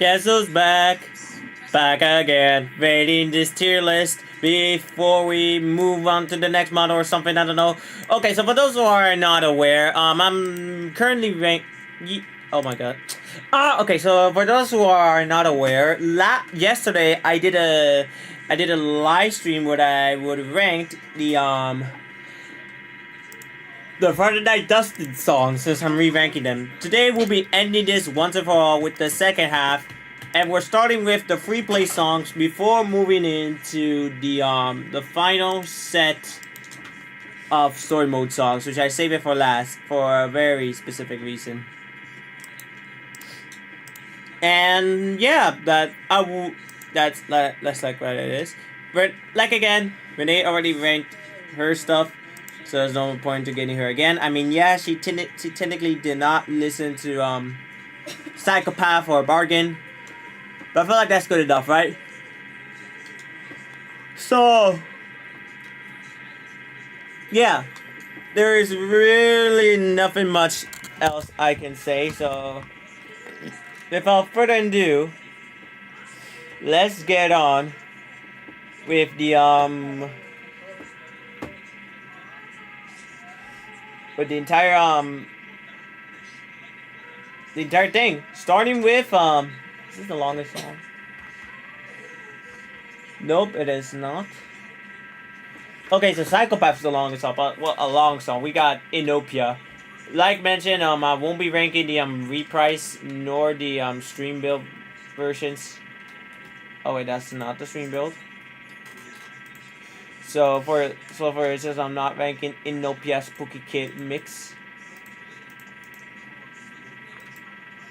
Guess who's back? Back again. Rating this tier list before we move on to the next model or something. I don't know. Okay, so for those who are not aware, I'm currently ranked. Oh my god. Okay, so for those who are not aware, yesterday I did a live stream where I would rank the Friday Night Dustin songs since I'm re-ranking them. Today we'll be ending this once and for all with the second half, and we're starting with the free play songs before moving into the final set of story mode songs, which I save it for last for a very specific reason. And yeah, that's like what it is. But like again, Renee already ranked her stuff, so there's no point to getting her again. I mean, yeah, she technically did not listen to Psychopath or Bargain, but I feel like that's good enough, right? So yeah, there is really nothing much else I can say. So without further ado, let's get on with the entire thing. Starting with is this the longest song? Nope, it is not. Okay, so Psychopath is the longest song, but well, a long song. We got Inopia. Like mentioned, I won't be ranking the reprise nor the stream build versions. Oh wait, that's not the stream build. So for instance, I'm not ranking Inopia Spooky Kid mix.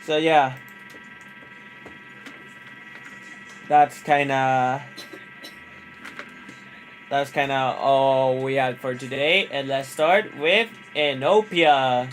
So yeah, that's kind of all we had for today, and let's start with Inopia.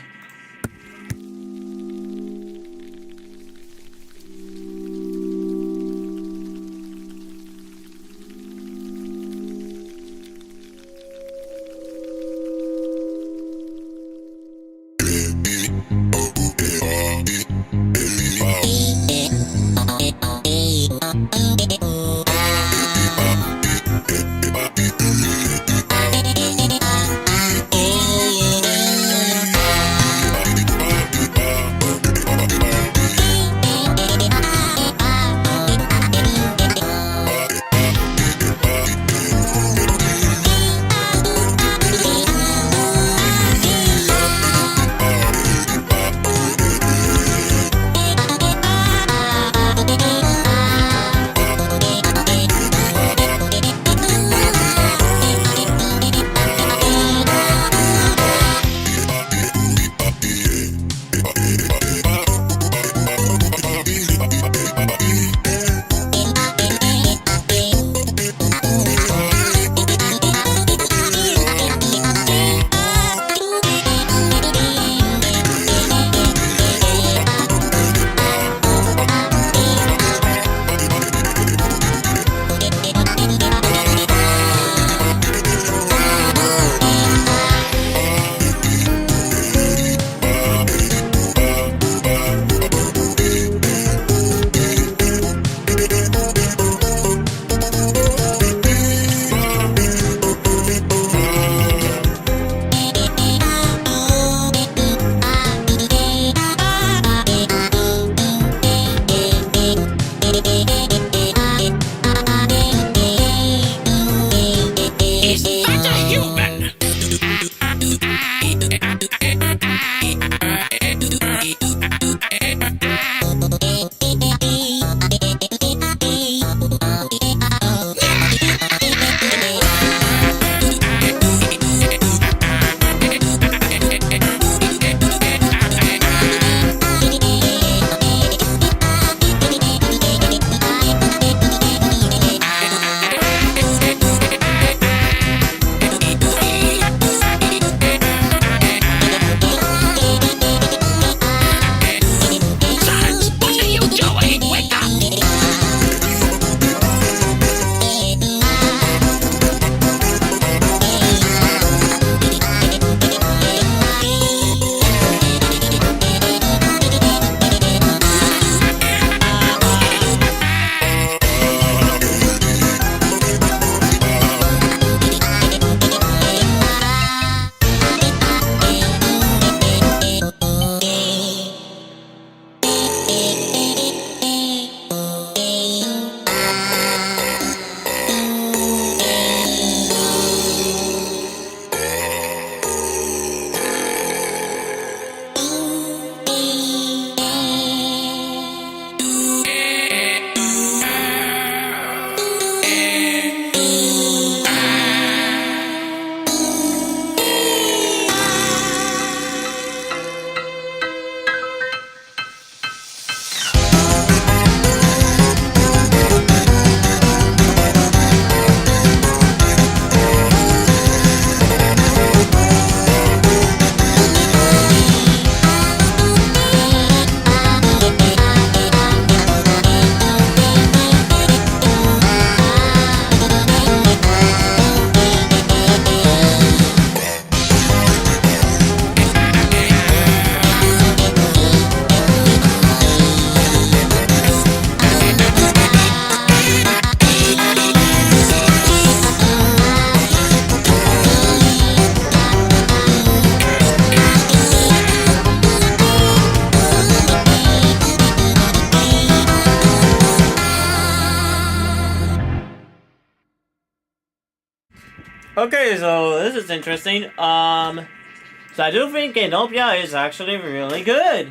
Okay, so this is interesting. So I do think Inopia is actually really good.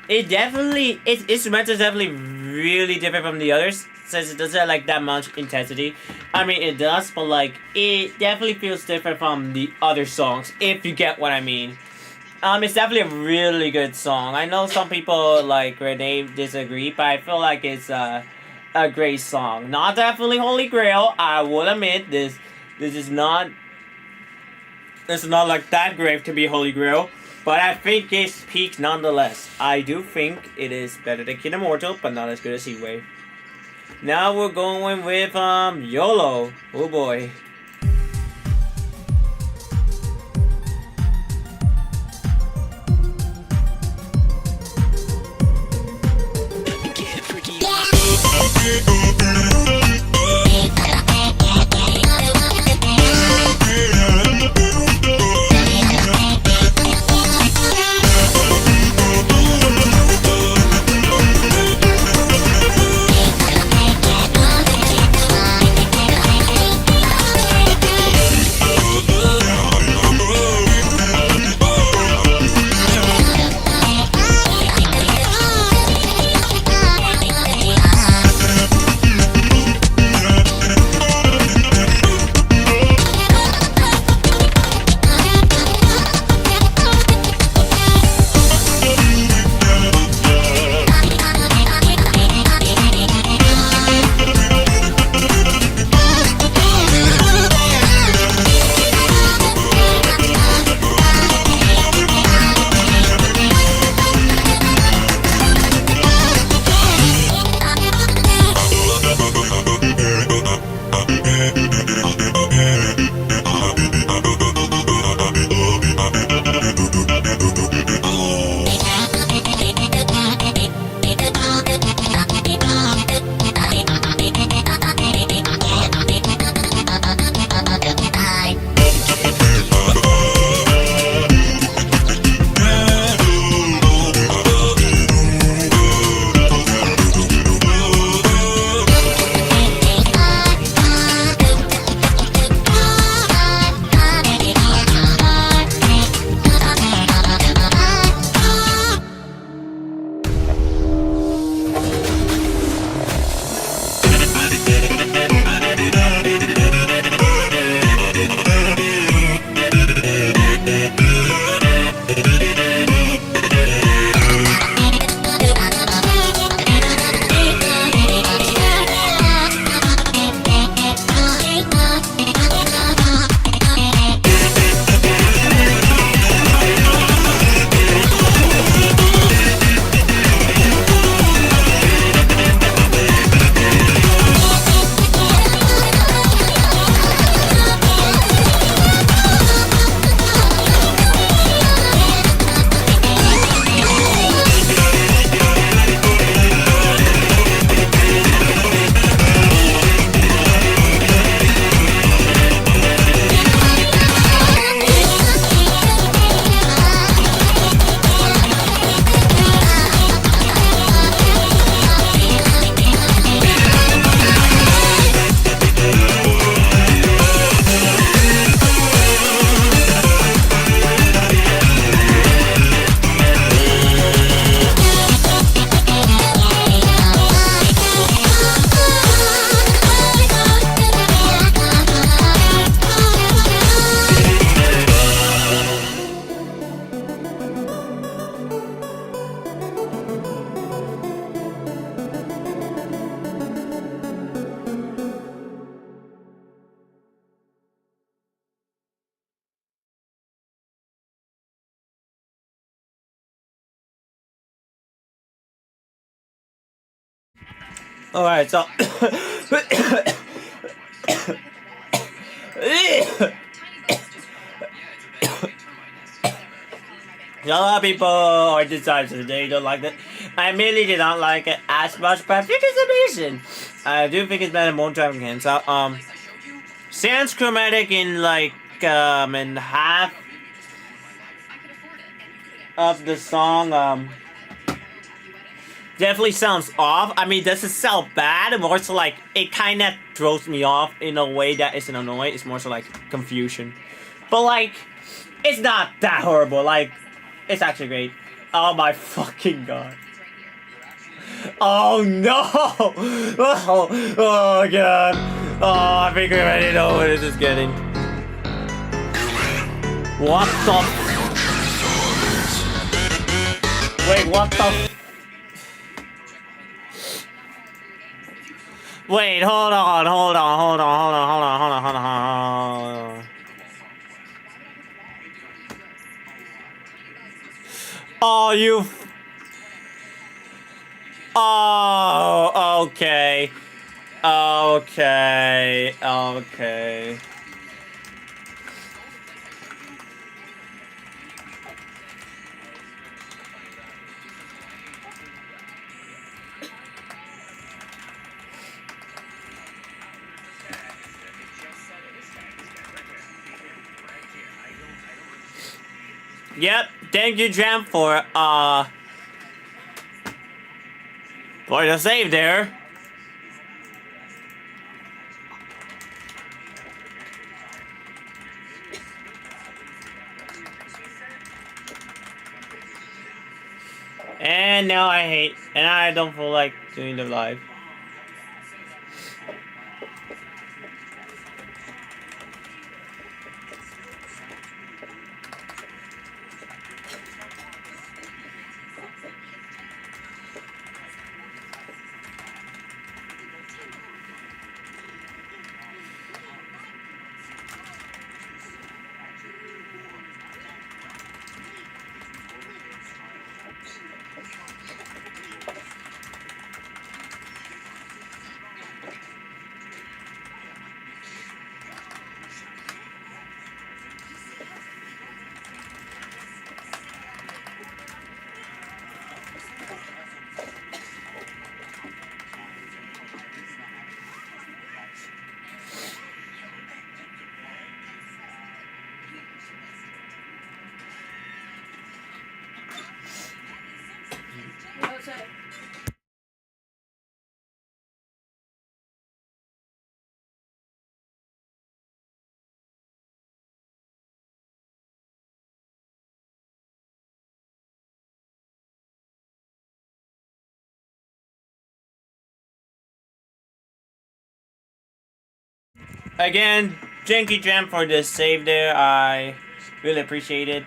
Its instrumental is definitely really different from the others since it doesn't have like that much intensity. I mean, it does, but like it definitely feels different from the other songs. If you get what I mean. It's definitely a really good song. I know some people like where they disagree, but I feel like it's a great song. Not definitely Holy Grail. I will admit this. This is not. This is not like that great to be Holy Grail, but I think it's peak nonetheless. I do think it is better than Kingdom Immortal, but not as good as Heatwave. Now we're going with YOLO. Oh boy. Alright, so a lot of people are decided they don't like it. I really did not like it as much, but I think it's amazing. I do think it's better than Moon Traveling Hands. So, sans chromatic in like in half of the song definitely sounds off. I mean, doesn't sound bad. More so like it kind of throws me off in a way that isn't annoying. It's more so like confusion. But like, it's not that horrible. Like, it's actually great. Oh my fucking god. Oh no! Oh god. Oh, I think we already know what this is getting. What the? Wait, what the? Wait, hold on. Oh, you. Oh, okay. Okay. Yep, thank you, Jam, for the save there. And now I don't feel like doing the live. Again, thank you, Jam, for the save there. I really appreciate it.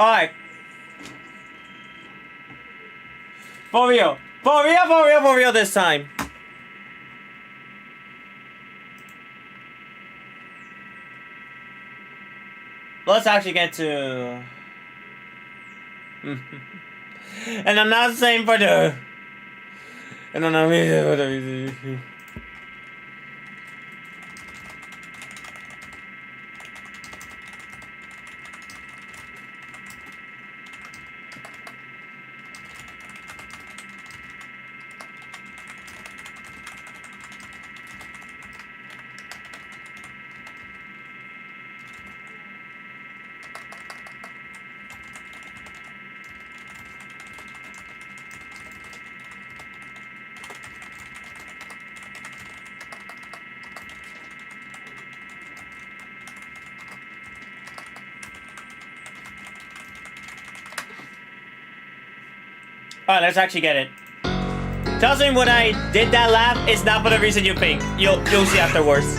Alright. For real this time. Let's actually get to... And I'm not saying for the... And I'm not saying for the... Alright, let's actually get it. Trust me, when I did that laugh, it's not for the reason you think. You'll see afterwards.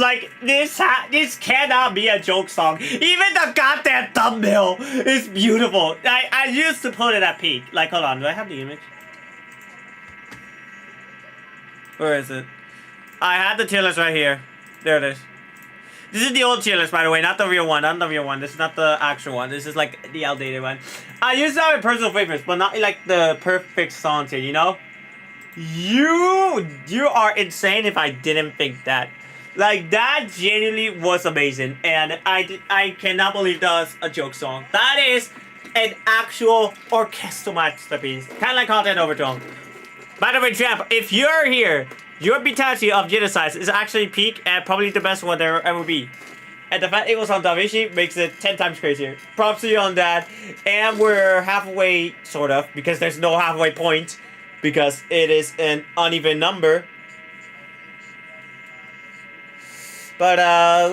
like this cannot be a joke song. Even the goddamn thumbnail is beautiful. I used to put it at peak. Like, hold on, do I have the image? Where is it? I had the tier list right here. There it is. This is the old tier list, by the way, not the real one. Not the real one. This is not the actual one. This is like the outdated one. I used to have my personal favorites, but not like the perfect songs here, you know? You are insane if I didn't think that. Like, that genuinely was amazing. And I cannot believe that was a joke song. That is an actual orchestral masterpiece. Kind of like Content Overtone. By the way, champ, if you're here, your Bitachi of Genocide is actually peak and probably the best one there will ever be. And the fact it was on DaVinci makes it 10 times crazier. Props to you on that. And we're halfway, sort of, because there's no halfway point. Because it is an uneven number. But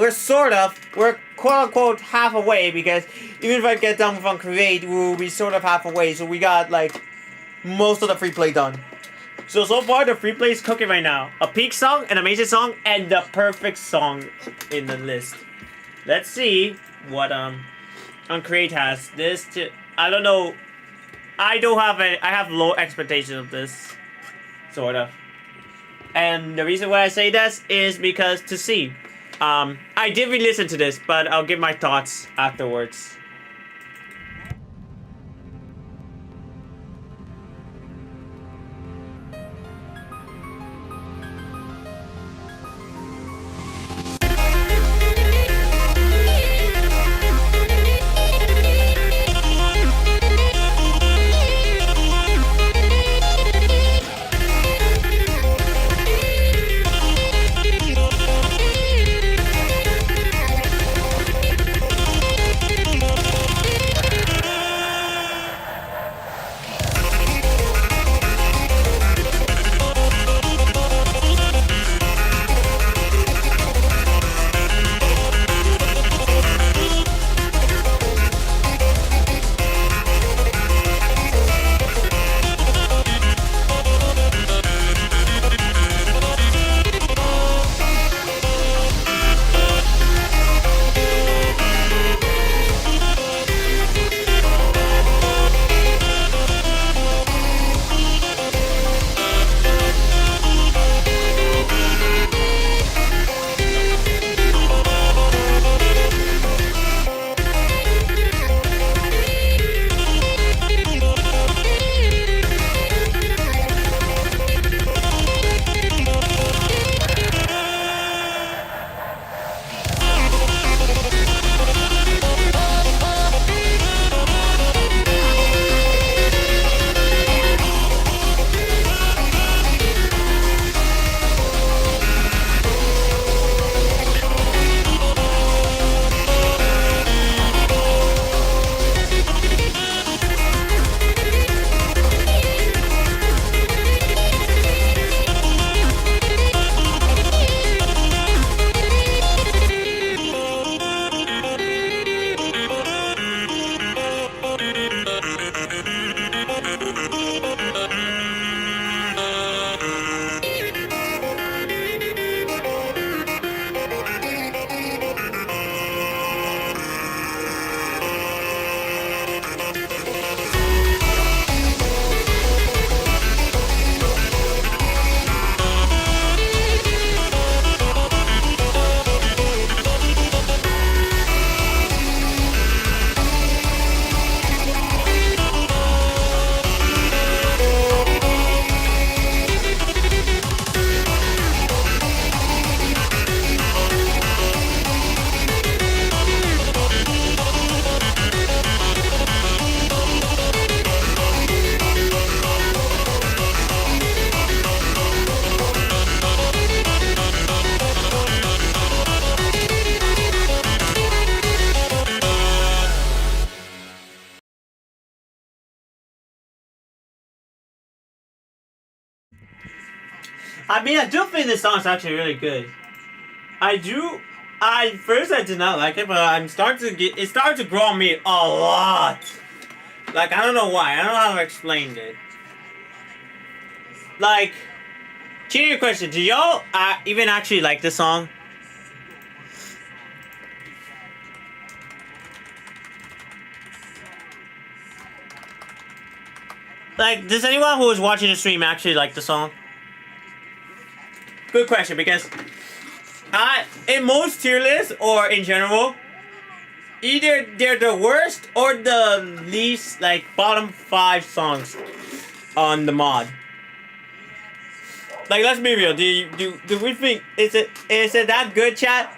we're quote-unquote half-away, because even if I get done with Uncreate, we'll be sort of half-away. So we got, like, most of the free play done. So far, the free play is cooking right now. A peak song, an amazing song, and the perfect song in the list. Let's see what Uncreate has. I don't know. I have low expectations of this, sort of. And the reason why I say this is because to see. I did re-listen to this, but I'll give my thoughts afterwards. I mean, I do think this song is actually really good. I did not like it, but it's starting to grow on me a lot. Like, I don't know why. I don't know how to explain it. Like, cheating question, do y'all even actually like this song? Like, does anyone who is watching the stream actually like the song? Good question, because in most tier lists or in general, either they're the worst or the least, like, bottom 5 songs on the mod. Like, let's be real. Do we think is it that good, chat?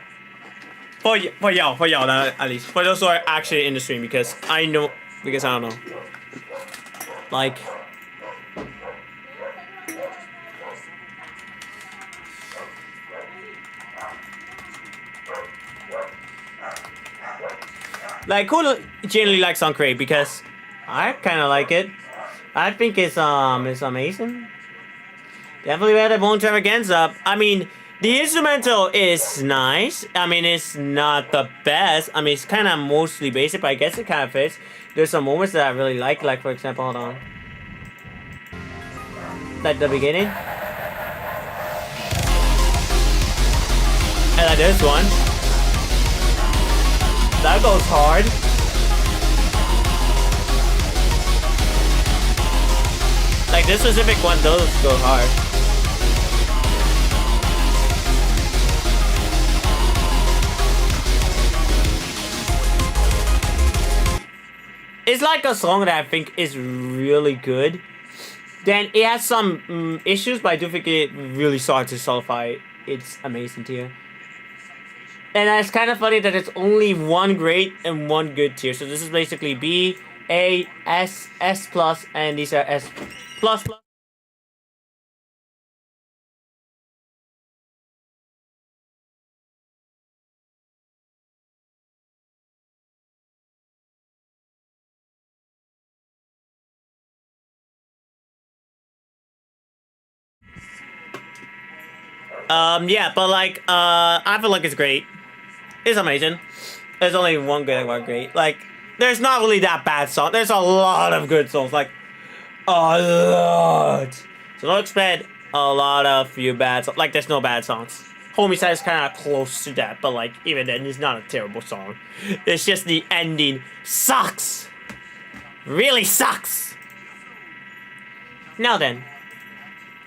For y'all, at least for those who are actually in the stream, because I don't know. Like, who generally likes Song Crate? Because I kind of like it. I think it's amazing. Definitely better than Bone Extravaganza. I mean, the instrumental is nice. I mean, it's not the best. I mean, it's kind of mostly basic, but I guess it kind of fits. There's some moments that I really like for example, hold on. Like the beginning. And like this one. That goes hard. Like this specific one, those go hard. It's like a song that I think is really good. Then it has some issues, but I do think it really started to solidify its amazing tier. And it's kind of funny that it's only one great and one good tier. So this is basically B, A, S, S plus, and these are S plus plus. Yeah, but like, I feel like it's great. It's amazing. There's only one good and one great. Like, there's not really that bad song. There's a lot of good songs. Like, a lot. So don't expect a lot of few bad songs. Like, there's no bad songs. Homicide is kind of close to that, but like, even then, it's not a terrible song. It's just the ending sucks. Really sucks. Now then,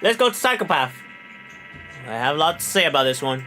let's go to Psychopath. I have a lot to say about this one.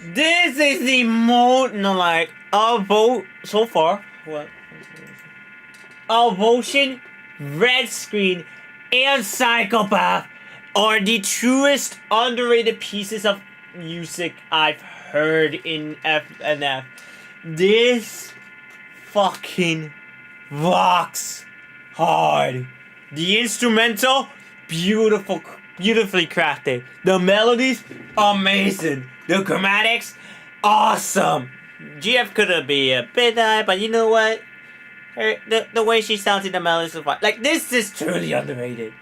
This is the most, no, like, our vote so far. What? Our Motion, Red Screen, and Psychopath are the truest underrated pieces of music I've heard in FNF. This fucking rocks hard. The instrumental, beautifully crafted. The melodies, amazing. The chromatics, awesome. GF could be a bit high, but you know what? The way she sounds in the melodies is fine. Like, this is truly underrated.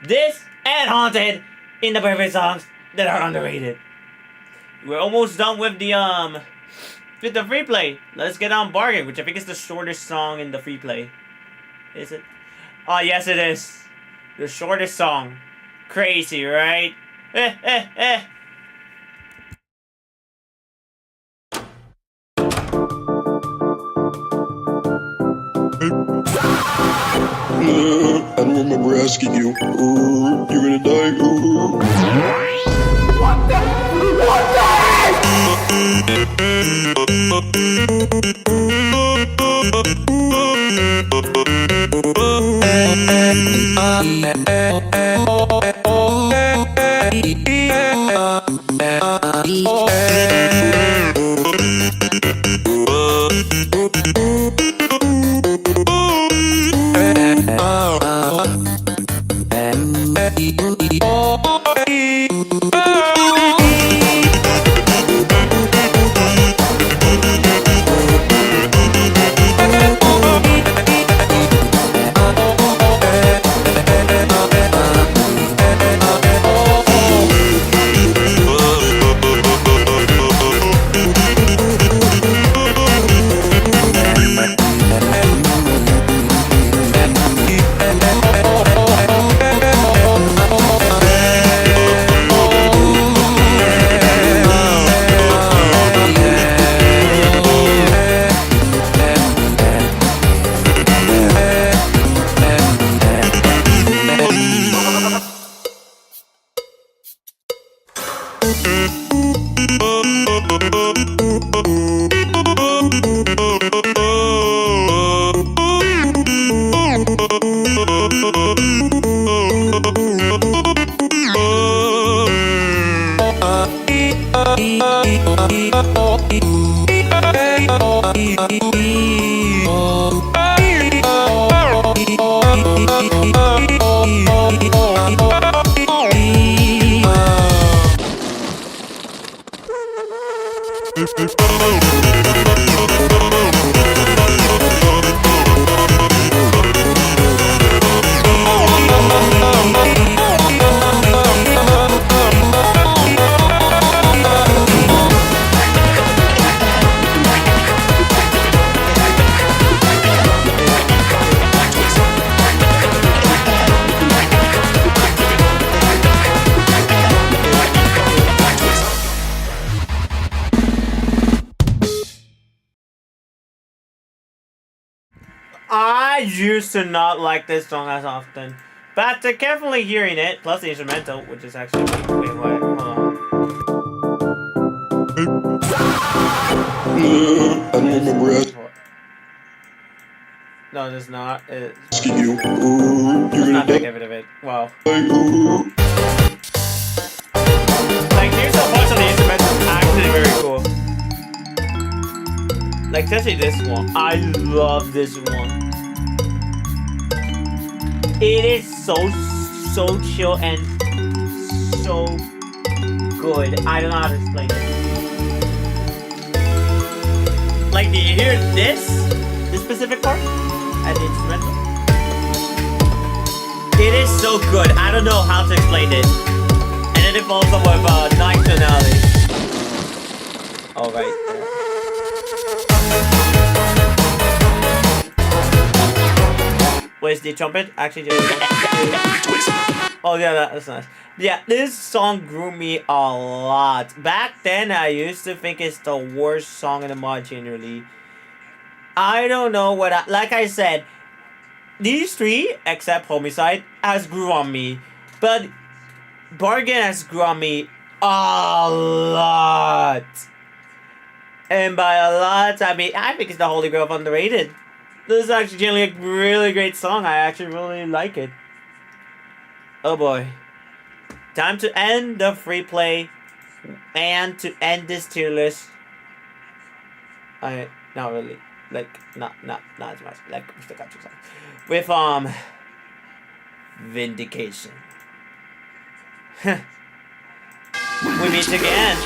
This and Haunted in the perfect songs that are underrated. We're almost done with the free play. Let's get on Bargain, which I think is the shortest song in the free play. Is it? Oh, yes, it is. The shortest song. Crazy, right? I don't remember asking you. You're gonna die. What the? I used to not like this song as often, but after carefully hearing it, plus the instrumental, which is actually wait, what? Hold on. I don't remember asking No, it's not. It's you. You're gonna not that die. good of it. Wow. Like, Like, here's a bunch of the instrumentals actually very cool. Like, especially this one. I love this one. It is so chill and so good. I don't know how to explain it. Like, do you hear this specific part? And the instrumental? It is so good. I don't know how to explain it. And then it falls up with nice finale. All right. Where's the trumpet? Actually, oh yeah, that's nice. Yeah, this song grew me a lot. Back then, I used to think it's the worst song in the mod generally. I don't know what like I said, these three, except Homicide, has grew on me. But Bargain has grew on me a lot. And by a lot, I mean, I think it's the Holy Grail of underrated. This is actually generally a really great song. I actually really like it. Oh boy. Time to end the free play. And to end this tier list. Not really. Like, not as much. Like, with, Vindication. We meet again.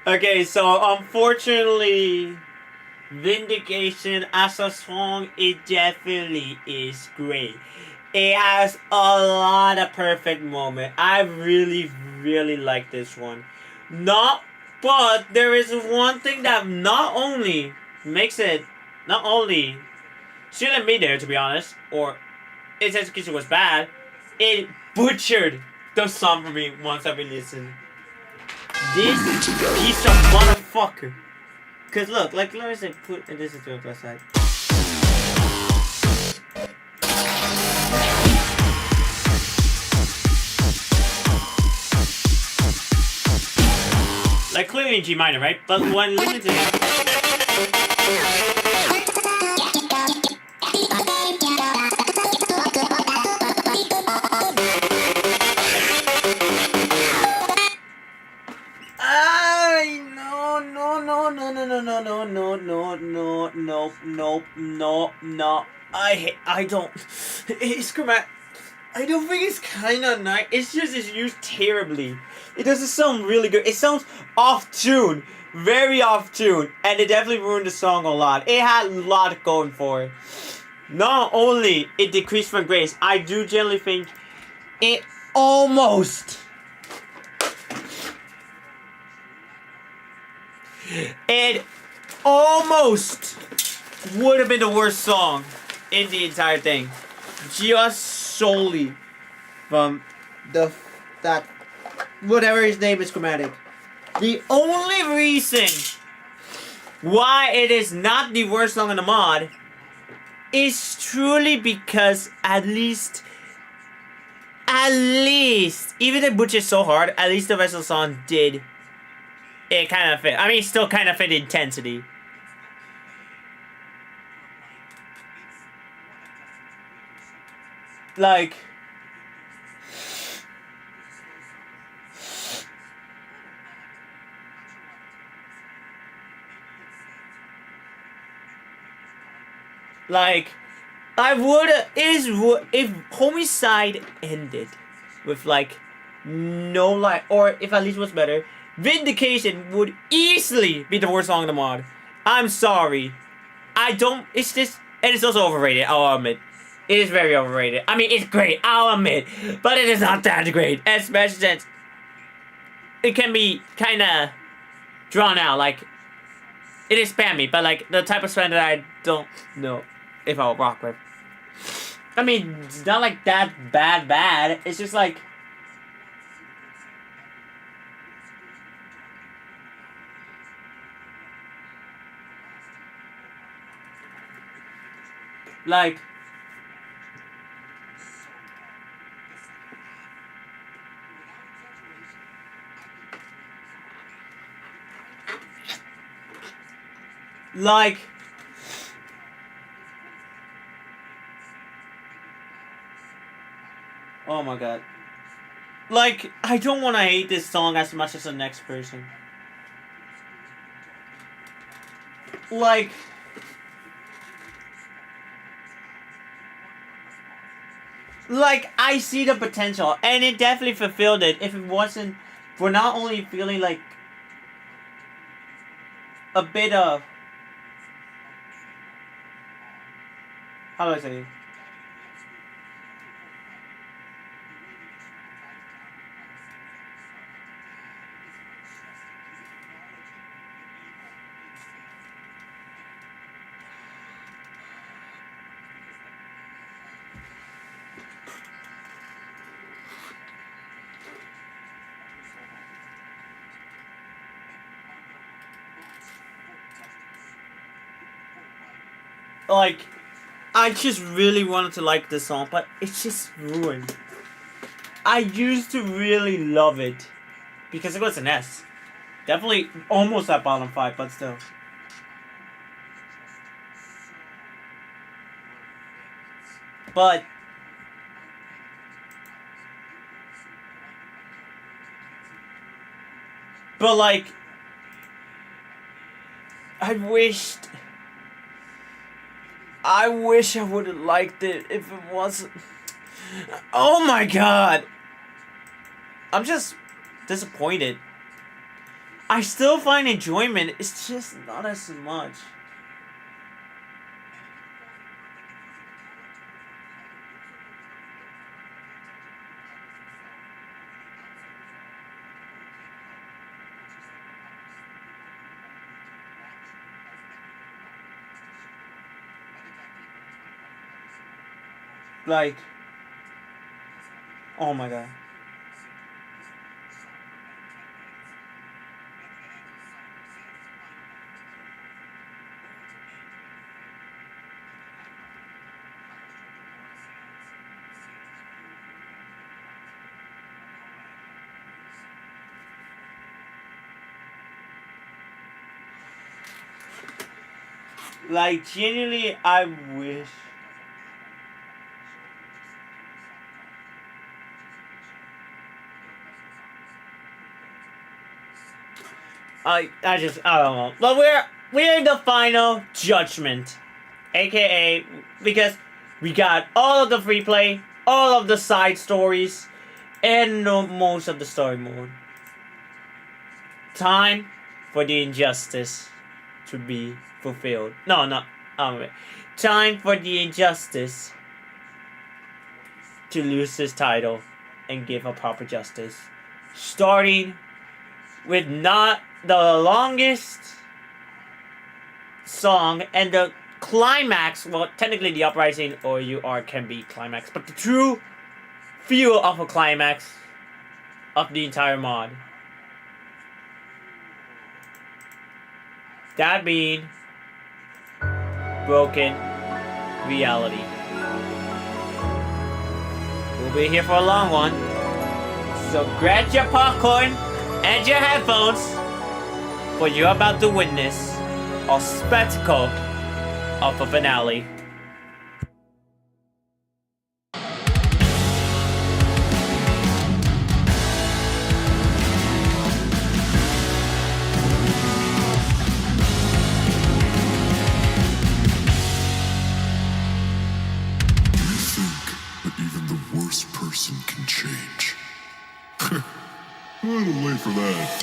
Okay, so unfortunately, Vindication as a song, it definitely is great. It has a lot of perfect moments. I really, really like this one. But there is one thing that not only shouldn't be there, to be honest, or its execution was bad, it butchered the song for me once I re-listened. This piece of motherfucker Cause look, like let me say, put this into a plus side. Like clearly in G minor, right? But when listening to it, no. I don't. It's chromatic. I don't think it's kind of nice. It's just it's used terribly. It doesn't sound really good. It sounds off tune, very off tune, and it definitely ruined the song a lot. It had a lot going for it. Not only it decreased from grace, I do generally think it almost. It almost would have been the worst song in the entire thing, just solely from that whatever his name is chromatic. The only reason why it is not the worst song in the mod is truly because at least even if Butch is so hard, at least the rest of the song did it kind of fit. I mean, it still kind of fit the intensity. Like I would if Homicide ended with like no like, or if at least was better, Vindication would easily be the worst song in the mod. I'm sorry, I don't. It's just, and it's also overrated. I'll admit, it is very overrated. I mean, it's great. I'll admit, but it is not that great, especially since it can be kind of drawn out. Like it is spammy, but like the type of spam that I don't know if I'll rock with. I mean, it's not like that bad. It's just like like oh my god. Like, I don't want to hate this song as much as the next person. Like, I see the potential, and it definitely fulfilled it if it wasn't for not only feeling like a bit of, how do I say it? Like, I just really wanted to like this song, but it's just ruined. I used to really love it because it was an S. Definitely almost at bottom 5, but still. But like, I wish I would have liked it if it wasn't. Oh my god! I'm just disappointed. I still find enjoyment, it's just not as much. Like, oh my god. Like, genuinely, I wish. I don't know. But we're in the final judgment, aka because we got all of the free play, all of the side stories, and most of the story mode. Time for the injustice to be fulfilled. No. Wait. Time for the injustice to lose his title and give a proper justice. Starting with not the longest song and the climax. Well, technically the uprising or you are can be climax, but the true feel of a climax of the entire mod. That being broken reality. We'll be here for a long one. So grab your popcorn and your headphones, for you're about to witness a spectacle of a finale. Person can change. A little late for that.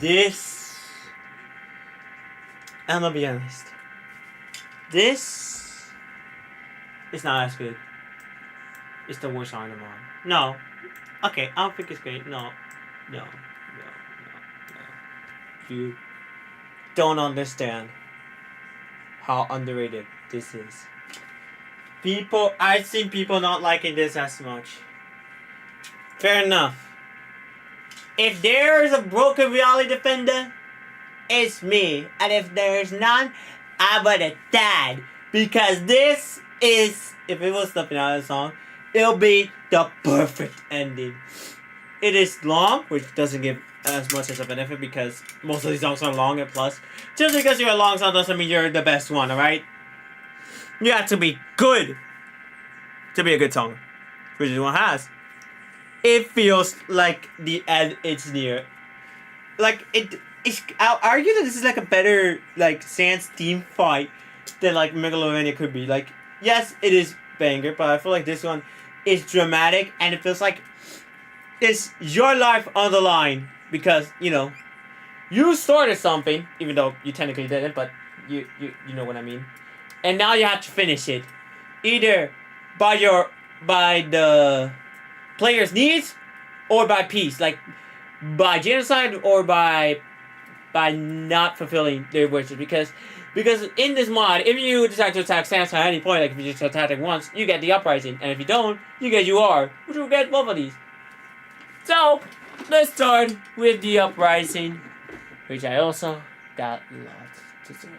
this, I'm gonna be honest. This is not as good. It's the worst song of them all. No. Okay, I don't think it's great. No. You don't understand how underrated this is. I've seen people not liking this as much. Fair enough. If there's a broken reality defender, it's me. And if there's none, I'm gonna dad. Because this is, if it was the finale song, it'll be the perfect ending. It is long, which doesn't give as much as a benefit because most of these songs are long, and plus, just because you're a long song doesn't mean you're the best one, alright? You have to be good to be a good song, which this one has. It feels like the end is near. Like, I'll argue that this is like a better, like, Sans theme fight than, like, Megalovania could be. Like, yes, it is banger, but I feel like this one is dramatic, and it feels like it's your life on the line. Because, you know, you started something, even though you technically didn't, but you know what I mean. And now you have to finish it. Either by the player's needs or by peace. Like, by genocide or by not fulfilling their wishes. Because in this mod, if you decide to attack Sans at any point, like if you just attack it once, you get the Uprising. And if you don't, you get UR, which will get both of these. So, let's start with the Uprising, which I also got lots to say.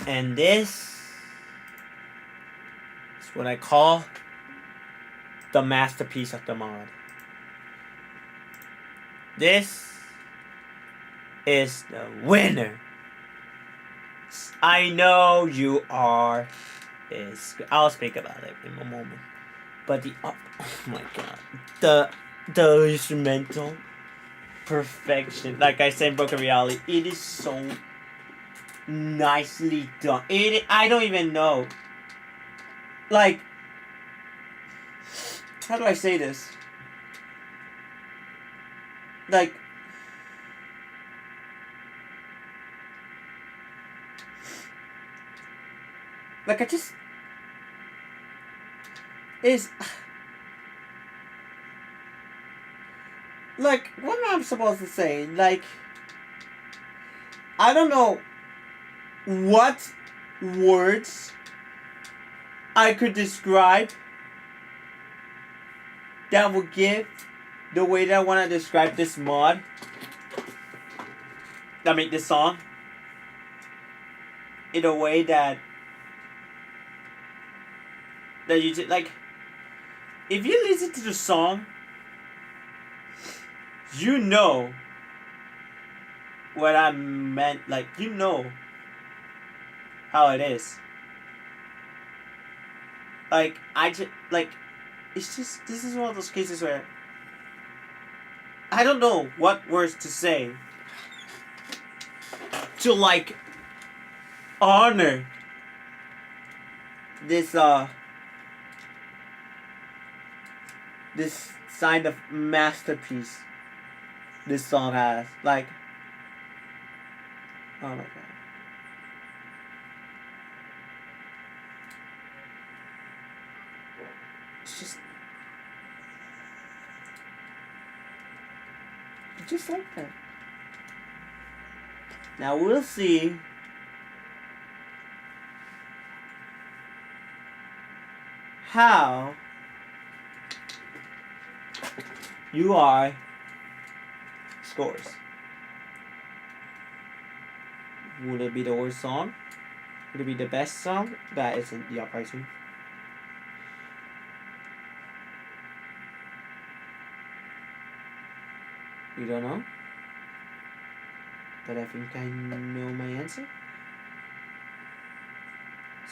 And this is what I call the masterpiece of the mod. This is the winner. I know you are. I'll speak about it in a moment. But oh my god, the instrumental perfection. Like I said, in Broken Reality, it is so nicely done. I don't even know. Like, how do I say this? Like, I just is like, what am I supposed to say? Like, I don't know what words I could describe that would give the way that I want to describe this mod. I mean, this song. In a way that you just, like, if you listen to the song, you know what I meant. Like, you know how it is. Like, it's just, this is one of those cases where I don't know what words to say to, like, honor this this kind of masterpiece this song has. Like, oh my god. It's just like that. Now we'll see how UI scores. Would it be the worst song? Would it be the best song? That isn't the uprising. We don't know. But I think I know my answer.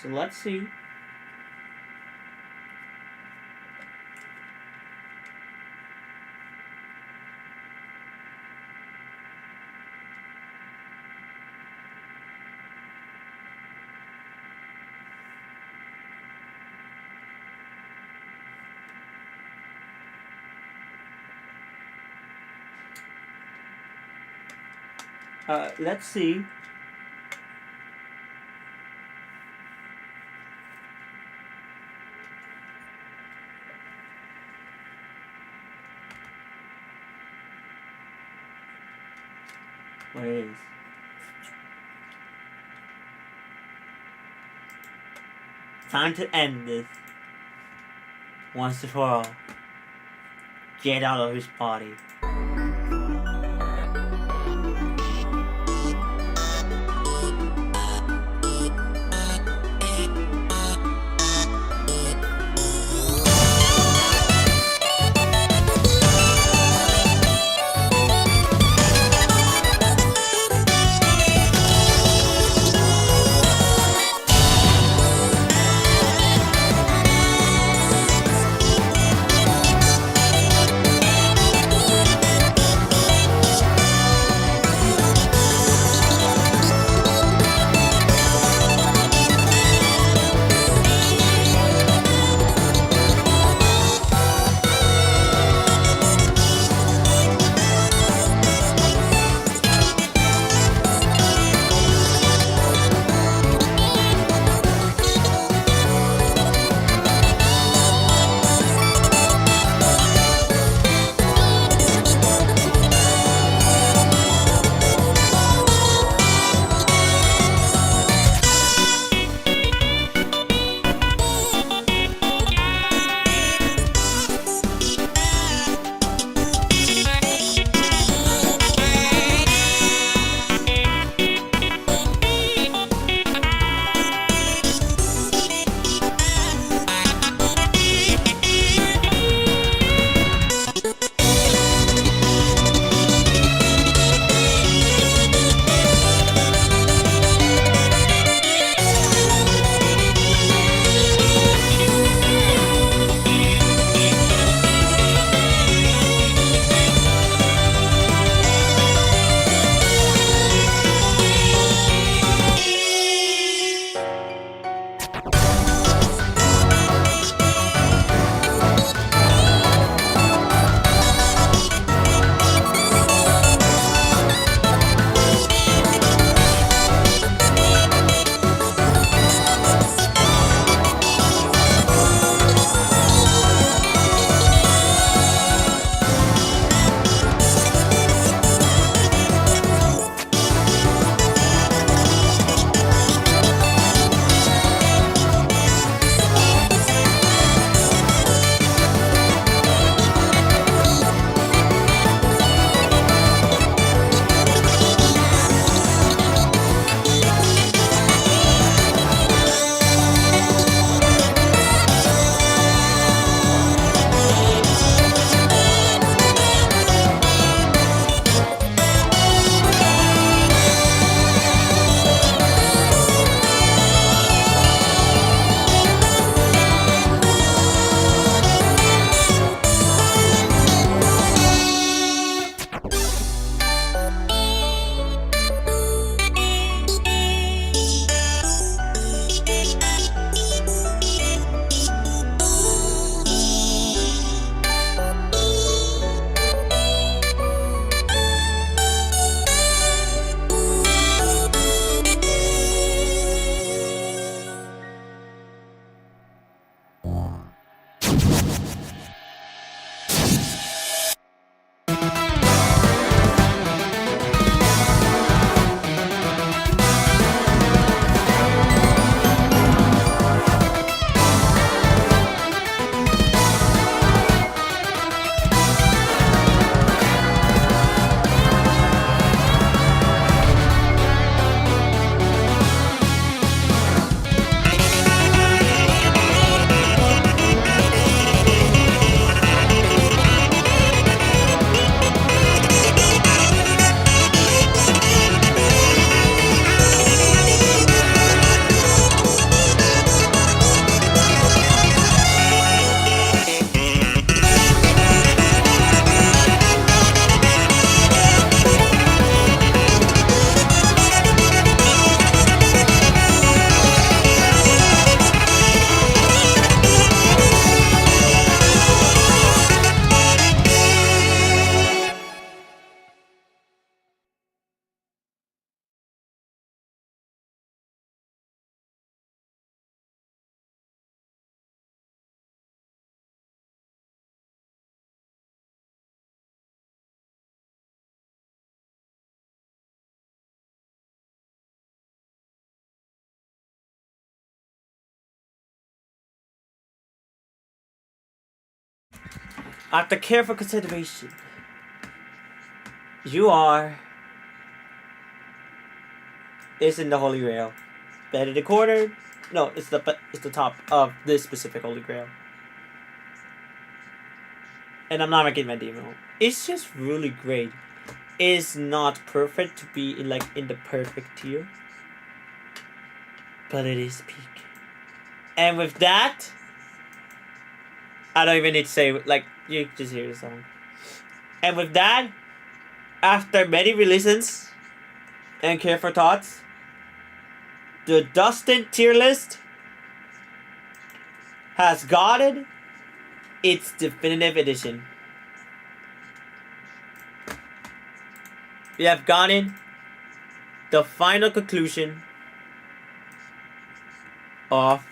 So let's see. Let's see. What it is. Time to end this. Once and for all. Get out of his body. After careful consideration, you are is in the Holy Grail. Better the quarter? No, it's the top of this specific Holy Grail. And I'm not making my demo. It's just really great. It's not perfect to be in the perfect tier, but it is peak. And with that, I don't even need to say, like, you just hear the song. And with that, after many re-listens and careful thoughts, the Dustin tier list has gotten its definitive edition. We have gotten the final conclusion of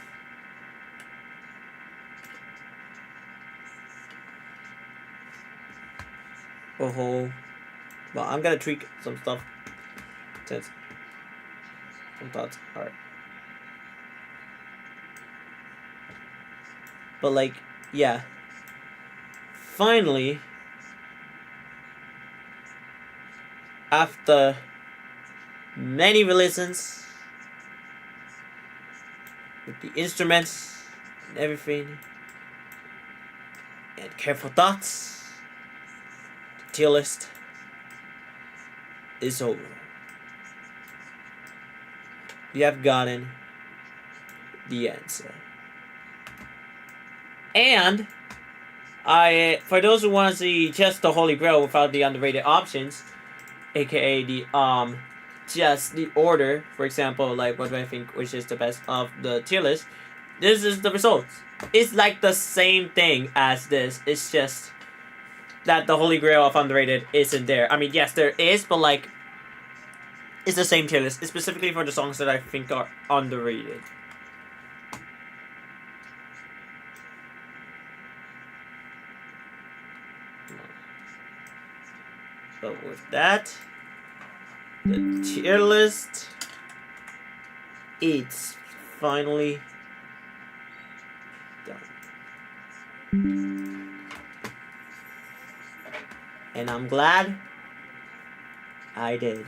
a whole. Well, I'm gonna tweak some stuff since some thoughts are. But like, yeah. Finally, after many re-listens with the instruments and everything and careful thoughts, the tier list is over. We have gotten the answer. And for those who want to see just the Holy Grail without the underrated options, aka the just the order, for example, like what do I think which is the best of the tier list, this is the results. It's like the same thing as this. It's just that the Holy Grail of underrated isn't there. I mean, yes, there is, but like, it's the same tier list. It's specifically for the songs that I think are underrated. So with that, the tier list, it's finally done. And I'm glad I did.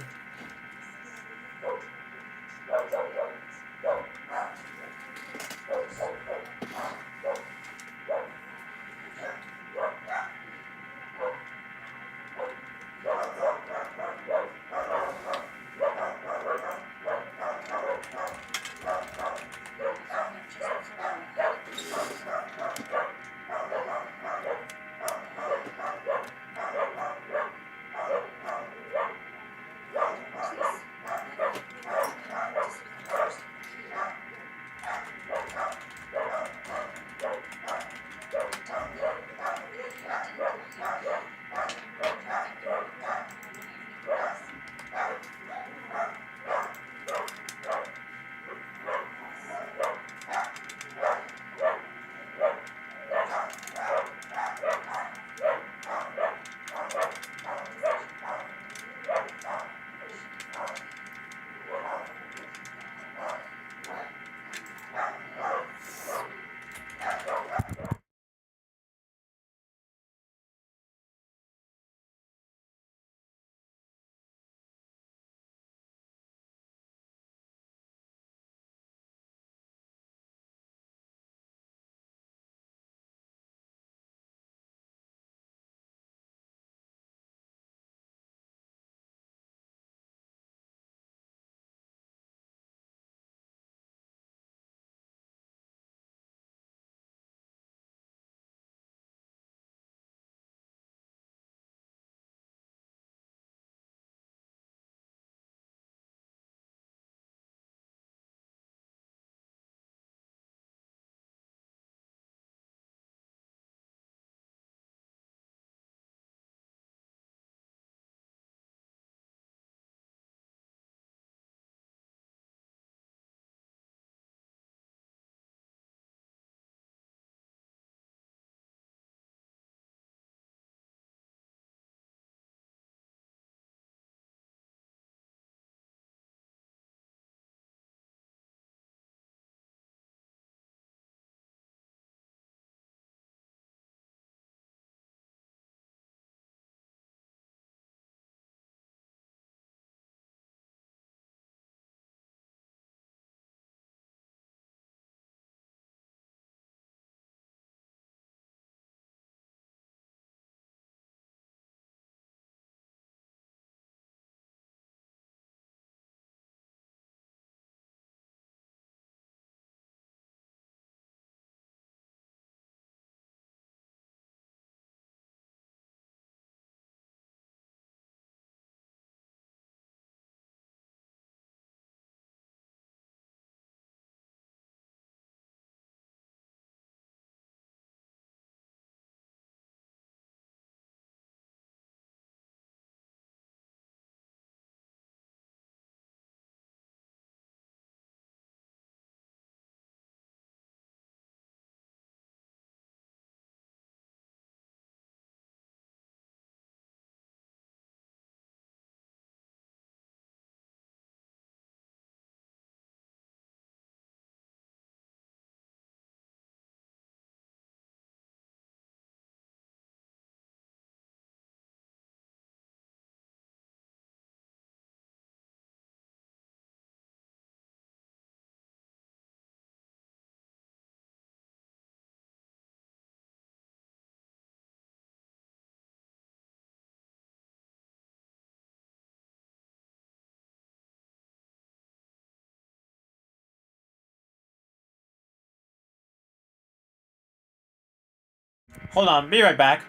Hold on, be right back.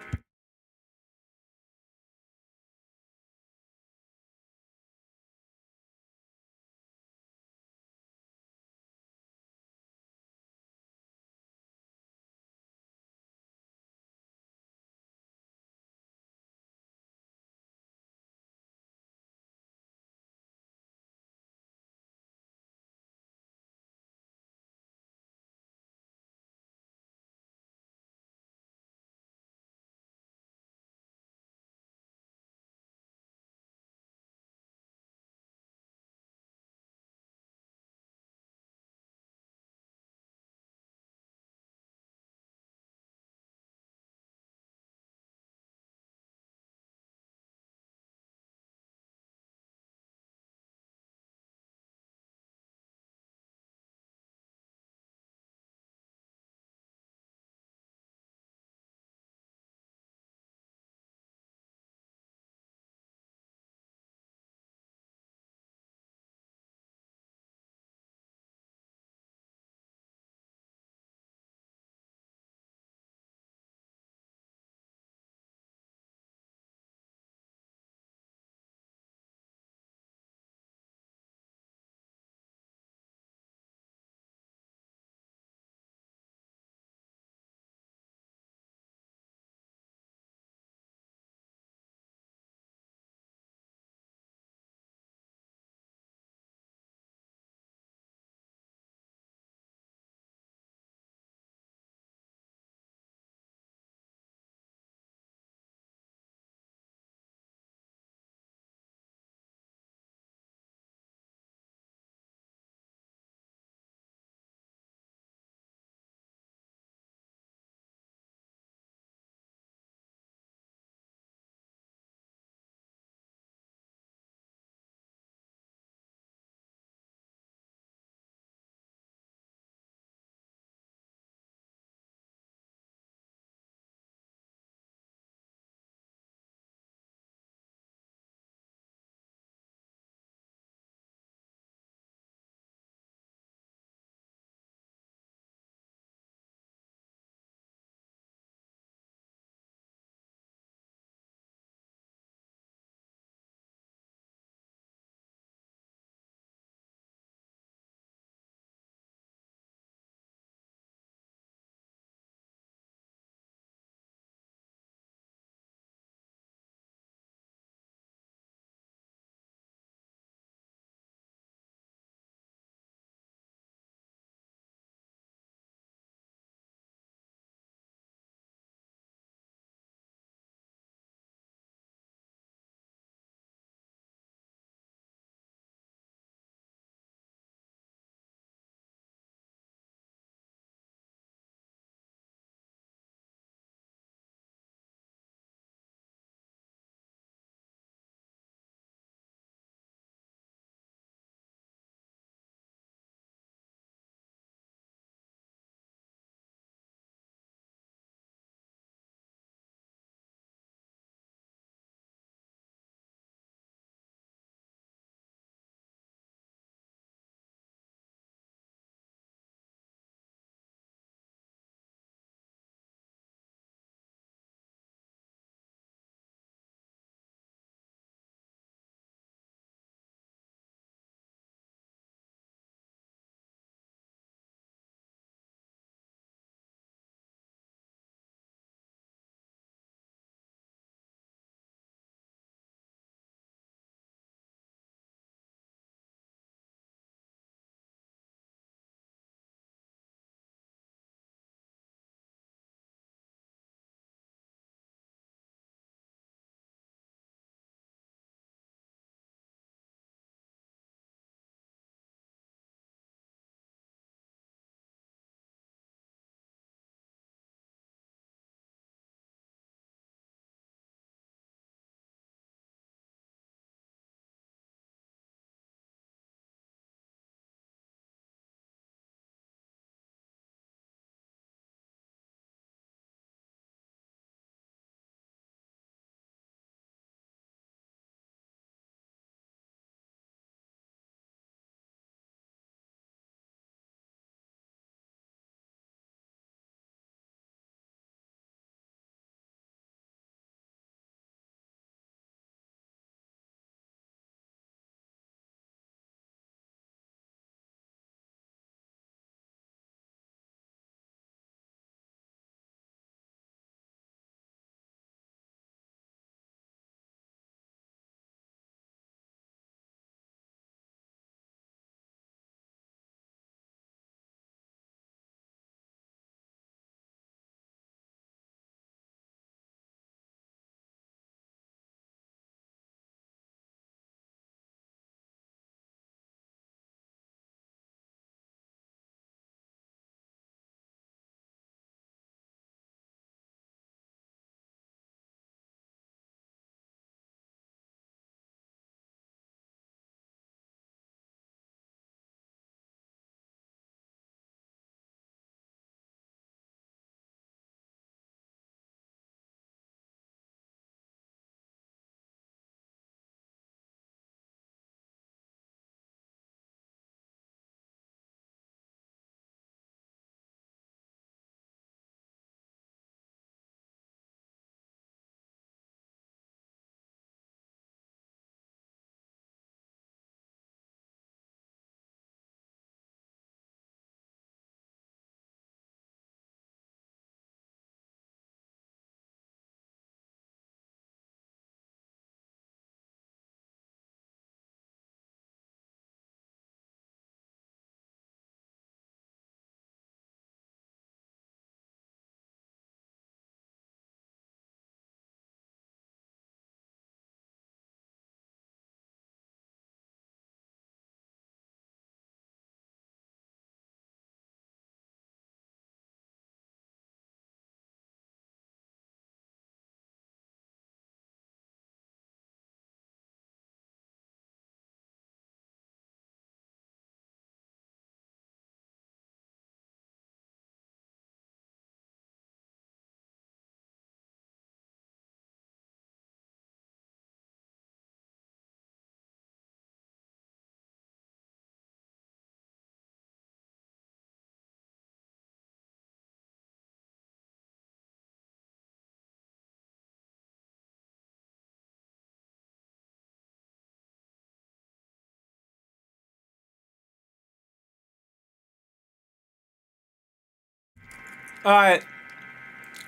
Alright.